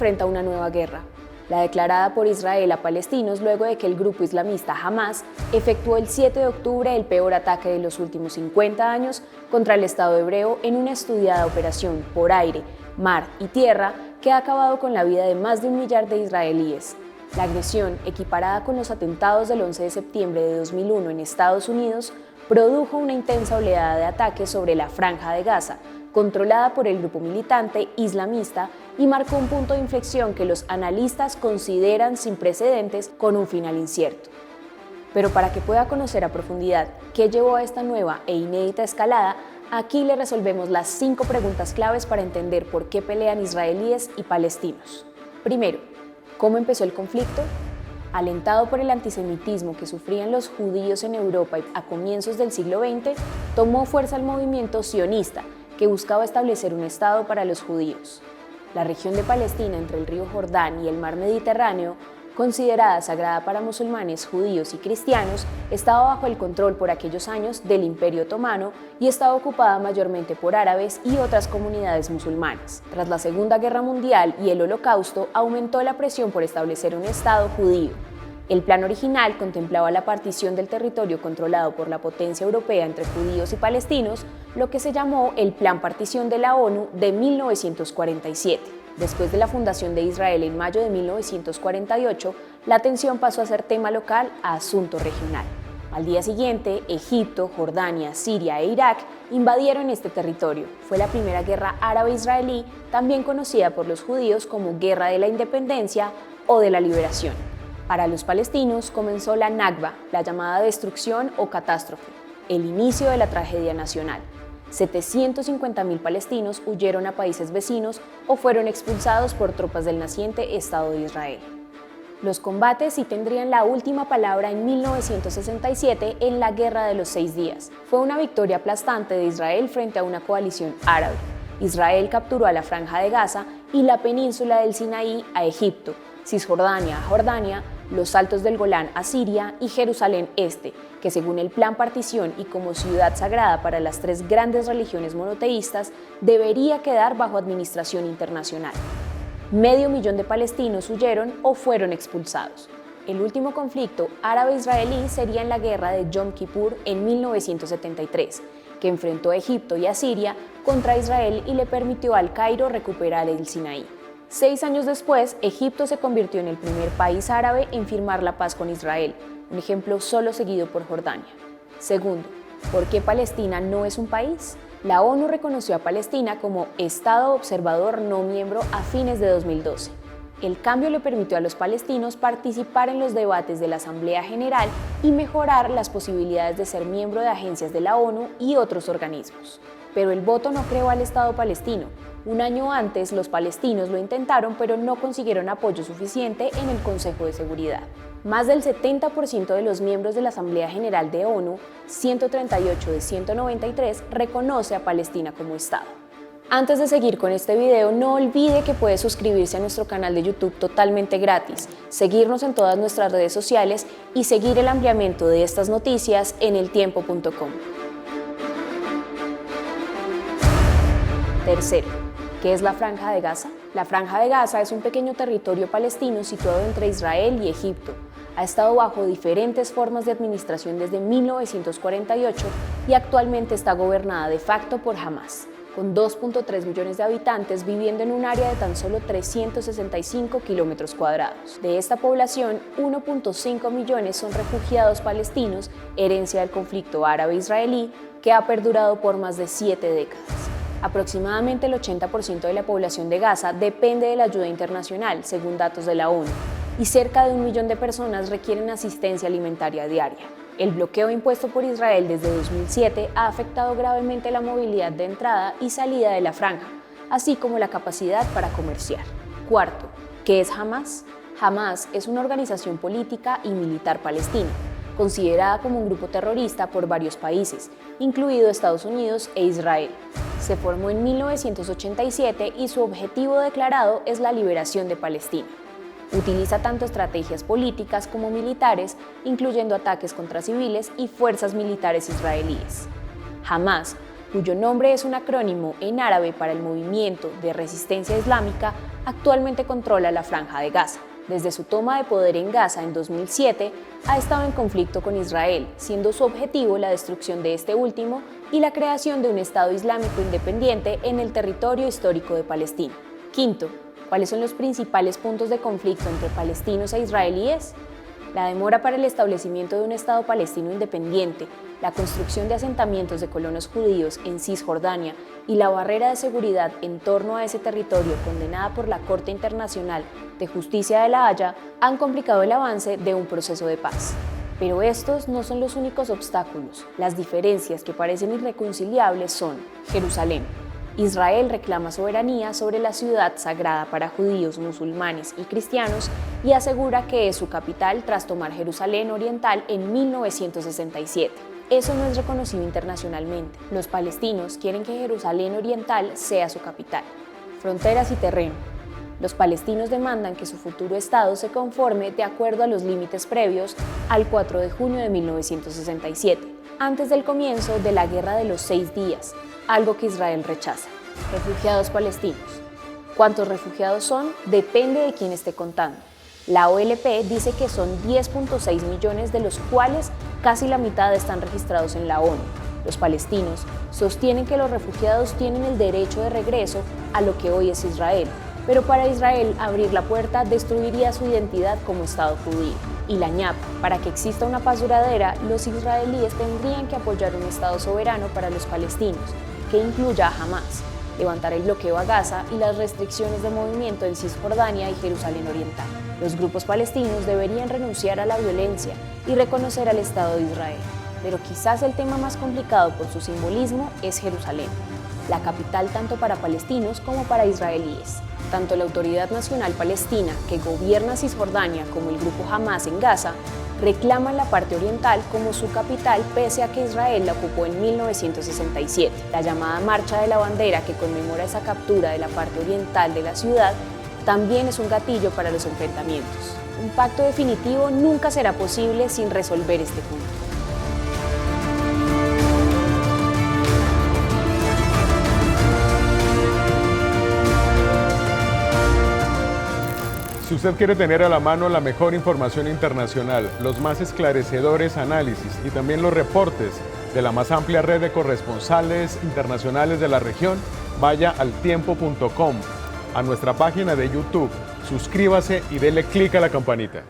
enfrenta una nueva guerra, la declarada por Israel a palestinos luego de que el grupo islamista Hamas efectuó el 7 de octubre el peor ataque de los últimos 50 años contra el Estado hebreo en una estudiada operación por aire, mar y tierra que ha acabado con la vida de más de 1 millar de israelíes. La agresión, equiparada con los atentados del 11 de septiembre de 2001 en Estados Unidos, produjo una intensa oleada de ataques sobre la Franja de Gaza, controlada por el grupo militante islamista, y marcó un punto de inflexión que los analistas consideran sin precedentes con un final incierto. Pero para que pueda conocer a profundidad qué llevó a esta nueva e inédita escalada, aquí le resolvemos las 5 preguntas claves para entender por qué pelean israelíes y palestinos. Primero, ¿cómo empezó el conflicto? Alentado por el antisemitismo que sufrían los judíos en Europa a comienzos del siglo XX, tomó fuerza el movimiento sionista, que buscaba establecer un Estado para los judíos. La región de Palestina entre el río Jordán y el mar Mediterráneo, considerada sagrada para musulmanes, judíos y cristianos, estaba bajo el control por aquellos años del Imperio Otomano y estaba ocupada mayormente por árabes y otras comunidades musulmanas. Tras la Segunda Guerra Mundial y el Holocausto, aumentó la presión por establecer un Estado judío. El plan original contemplaba la partición del territorio controlado por la potencia europea entre judíos y palestinos, lo que se llamó el Plan Partición de la ONU de 1947. Después de la fundación de Israel en mayo de 1948, la tensión pasó a ser tema local a asunto regional. Al día siguiente, Egipto, Jordania, Siria e Irak invadieron este territorio. Fue la primera guerra árabe-israelí, también conocida por los judíos como Guerra de la Independencia o de la Liberación. Para los palestinos comenzó la Nakba, la llamada destrucción o catástrofe, el inicio de la tragedia nacional. 750.000 palestinos huyeron a países vecinos o fueron expulsados por tropas del naciente Estado de Israel. Los combates sí tendrían la última palabra en 1967 en la Guerra de los 6 días. Fue una victoria aplastante de Israel frente a una coalición árabe. Israel capturó a la Franja de Gaza y la península del Sinaí a Egipto, Cisjordania a Jordania, los Altos del Golán a Siria y Jerusalén Este, que según el Plan Partición y como ciudad sagrada para las 3 grandes religiones monoteístas, debería quedar bajo administración internacional. 500.000 de palestinos huyeron o fueron expulsados. El último conflicto árabe-israelí sería en la guerra de Yom Kippur en 1973, que enfrentó a Egipto y a Siria contra Israel y le permitió al Cairo recuperar el Sinaí. 6 años después, Egipto se convirtió en el primer país árabe en firmar la paz con Israel, un ejemplo solo seguido por Jordania. Segundo, ¿por qué Palestina no es un país? La ONU reconoció a Palestina como Estado observador no miembro a fines de 2012. El cambio le permitió a los palestinos participar en los debates de la Asamblea General y mejorar las posibilidades de ser miembro de agencias de la ONU y otros organismos. Pero el voto no creó al Estado palestino. Un año antes, los palestinos lo intentaron, pero no consiguieron apoyo suficiente en el Consejo de Seguridad. Más del 70% de los miembros de la Asamblea General de ONU, 138 de 193, reconoce a Palestina como Estado. Antes de seguir con este video, no olvide que puede suscribirse a nuestro canal de YouTube totalmente gratis, seguirnos en todas nuestras redes sociales y seguir el ampliamiento de estas noticias en eltiempo.com. Tercero, ¿qué es la Franja de Gaza? La Franja de Gaza es un pequeño territorio palestino situado entre Israel y Egipto. Ha estado bajo diferentes formas de administración desde 1948 y actualmente está gobernada de facto por Hamas, con 2.3 millones de habitantes viviendo en un área de tan solo 365 kilómetros cuadrados. De esta población, 1.5 millones son refugiados palestinos, herencia del conflicto árabe-israelí, que ha perdurado por más de 7 décadas. Aproximadamente el 80% de la población de Gaza depende de la ayuda internacional, según datos de la ONU, y cerca de 1 millón de personas requieren asistencia alimentaria diaria. El bloqueo impuesto por Israel desde 2007 ha afectado gravemente la movilidad de entrada y salida de la franja, así como la capacidad para comerciar. Cuarto, ¿qué es Hamas? Hamas es una organización política y militar palestina, considerada como un grupo terrorista por varios países, incluido Estados Unidos e Israel. Se formó en 1987 y su objetivo declarado es la liberación de Palestina. Utiliza tanto estrategias políticas como militares, incluyendo ataques contra civiles y fuerzas militares israelíes. Hamas cuyo nombre es un acrónimo en árabe para el Movimiento de Resistencia Islámica, actualmente controla la Franja de Gaza. Desde su toma de poder en Gaza en 2007, ha estado en conflicto con Israel, siendo su objetivo la destrucción de este último y la creación de un Estado Islámico independiente en el territorio histórico de Palestina. Quinto, ¿cuáles son los principales puntos de conflicto entre palestinos e israelíes? La demora para el establecimiento de un Estado palestino independiente, la construcción de asentamientos de colonos judíos en Cisjordania y la barrera de seguridad en torno a ese territorio condenada por la Corte Internacional de Justicia de La Haya han complicado el avance de un proceso de paz. Pero estos no son los únicos obstáculos. Las diferencias que parecen irreconciliables son Jerusalén. Israel reclama soberanía sobre la ciudad sagrada para judíos, musulmanes y cristianos y asegura que es su capital tras tomar Jerusalén Oriental en 1967. Eso no es reconocido internacionalmente. Los palestinos quieren que Jerusalén Oriental sea su capital. Fronteras y terreno. Los palestinos demandan que su futuro Estado se conforme de acuerdo a los límites previos al 4 de junio de 1967, antes del comienzo de la Guerra de los 6 días, algo que Israel rechaza. Refugiados palestinos. ¿Cuántos refugiados son? Depende de quién esté contando. La OLP dice que son 10.6 millones, de los cuales casi la mitad están registrados en la ONU. Los palestinos sostienen que los refugiados tienen el derecho de regreso a lo que hoy es Israel, pero para Israel abrir la puerta destruiría su identidad como Estado judío. Y la ñapa, para que exista una paz duradera, los israelíes tendrían que apoyar un Estado soberano para los palestinos, que incluya a Hamás, levantar el bloqueo a Gaza y las restricciones de movimiento en Cisjordania y Jerusalén Oriental. Los grupos palestinos deberían renunciar a la violencia y reconocer al Estado de Israel. Pero quizás el tema más complicado por su simbolismo es Jerusalén, la capital tanto para palestinos como para israelíes. Tanto la Autoridad Nacional Palestina, que gobierna Cisjordania, como el grupo Hamás en Gaza, reclaman la parte oriental como su capital pese a que Israel la ocupó en 1967. La llamada Marcha de la Bandera, que conmemora esa captura de la parte oriental de la ciudad, también es un gatillo para los enfrentamientos. Un pacto definitivo nunca será posible sin resolver este punto. Si usted quiere tener a la mano la mejor información internacional, los más esclarecedores análisis y también los reportes de la más amplia red de corresponsales internacionales de la región, vaya al tiempo.com, a nuestra página de YouTube, suscríbase y dele clic a la campanita.